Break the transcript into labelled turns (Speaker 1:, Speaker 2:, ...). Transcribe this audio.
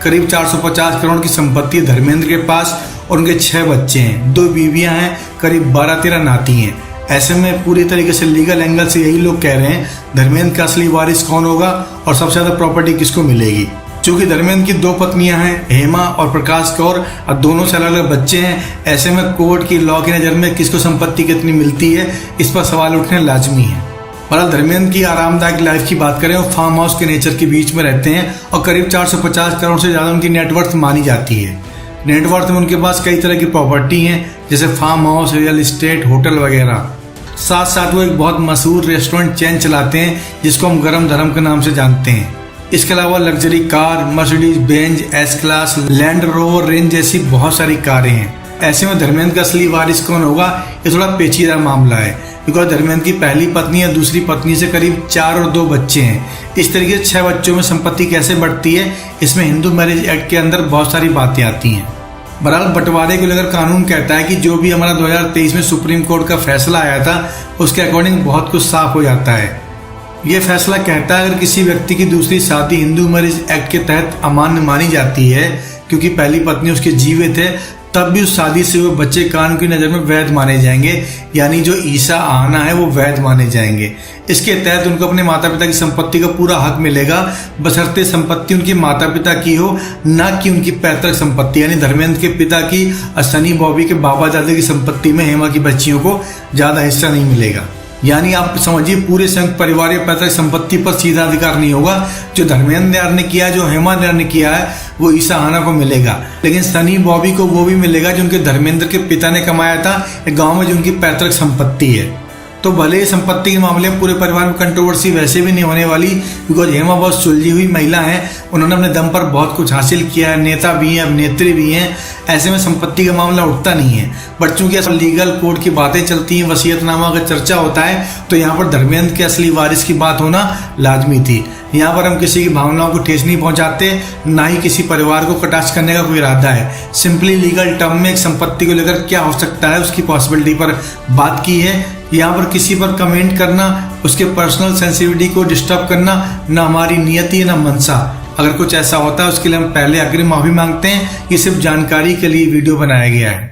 Speaker 1: करीब 450 करोड़ की संपत्ति है धर्मेंद्र के पास और उनके 6 बच्चे हैं, 2 बीवियां हैं, करीब 12-13 नाती हैं। ऐसे में पूरी तरीके से लीगल एंगल से यही लोग कह रहे हैं धर्मेंद्र का असली वारिस कौन होगा और सबसे ज्यादा प्रॉपर्टी किसको मिलेगी। चूंकि धर्मेंद्र की 2 पत्नियां हैं, हेमा और प्रकाश कौर, और दोनों से अलग अलग बच्चे हैं, ऐसे में कोर्ट की लॉ की नज़र में किसको संपत्ति कितनी मिलती है, इस पर सवाल उठने लाजमी है। बहरहाल धर्मेंद्र की आरामदायक लाइफ की बात करें और फार्म हाउस के नेचर के बीच में रहते हैं और करीब 450 करोड़ से ज़्यादा उनकी नेटवर्थ मानी जाती है। नेटवर्थ में उनके पास कई तरह की प्रॉपर्टी हैं, जैसे farm house, real estate, hotel वगैरह। साथ साथ वो एक बहुत मशहूर रेस्टोरेंट चेन चलाते हैं जिसको हम गरम धर्म के नाम से जानते हैं। इसके अलावा luxury car, Mercedes Benz, S class, land rover range जैसी बहुत सारी कारें हैं। ऐसे में धर्मेंद्र का असली वारिस कौन होगा, ये थोड़ा पेचीदा मामला है, क्योंकि धर्मेंद्र की पहली पत्नी या दूसरी पत्नी से करीब 4 और 2 बच्चे हैं। इस तरीके से 6 बच्चों में संपत्ति कैसे बढ़ती है, इसमें हिंदू मैरिज एक्ट के अंदर बहुत सारी बातें आती हैं। बहरहाल बंटवारे को लेकर कानून कहता है कि जो भी हमारा 2023 में सुप्रीम कोर्ट का फैसला आया था उसके अकॉर्डिंग बहुत कुछ साफ हो जाता है। ये फैसला कहता है अगर किसी व्यक्ति की दूसरी शादी हिंदू मैरिज एक्ट के तहत अमान्य मानी जाती है क्योंकि पहली पत्नी उसके जीवित है, तब भी उस शादी से हुए बच्चे कानून की नज़र में वैध माने जाएंगे, यानी जो ईसा आना है वो वैध माने जाएंगे। इसके तहत उनको अपने माता पिता की संपत्ति का पूरा हक मिलेगा, बशर्ते संपत्ति उनके माता पिता की हो, न कि उनकी पैतृक संपत्ति, यानी धर्मेंद्र के पिता की और सनी बॉबी के बाबा दादा की संपत्ति में हेमा की बच्चियों को ज़्यादा हिस्सा नहीं मिलेगा। यानी आप समझिए पूरे संयुक्त परिवार या पैतृक संपत्ति पर सीधा अधिकार नहीं होगा। जो धर्मेंद्र ने किया, जो हेमा ने किया है, वो ईसा आना को मिलेगा, लेकिन सनी बॉबी को वो भी मिलेगा जो उनके धर्मेंद्र के पिता ने कमाया था गांव में, जो उनकी पैतृक संपत्ति है। तो भले संपत्ति के मामले में पूरे परिवार में कंट्रोवर्सी वैसे भी नहीं होने वाली, बिकॉज हेमा बहुत सुलझी हुई महिला है, उन्होंने अपने दम पर बहुत कुछ हासिल किया है, नेता भी हैं, अभिनेत्री भी हैं, ऐसे में संपत्ति का मामला उठता नहीं है। बट चूंकि लीगल कोर्ट की बातें चलती हैं, वसीयतनामा का चर्चा होता है, तो यहाँ पर धर्मेंद्र के असली वारिस की बात होना लाजमी थी। यहाँ पर हम किसी की भावनाओं को ठेस नहीं पहुंचाते, ना ही किसी परिवार को कटाक्ष करने का कोई इरादा है। सिंपली लीगल टर्म में एक संपत्ति को लेकर क्या हो सकता है उसकी पॉसिबिलिटी पर बात की है। यहाँ पर किसी पर कमेंट करना, उसके पर्सनल सेंसिटिविटी को डिस्टर्ब करना ना हमारी नियति है ना मनसा। अगर कुछ ऐसा होता है उसके लिए हम पहले अग्रिम माफी मांगते हैं। ये सिर्फ जानकारी के लिए वीडियो बनाया गया है।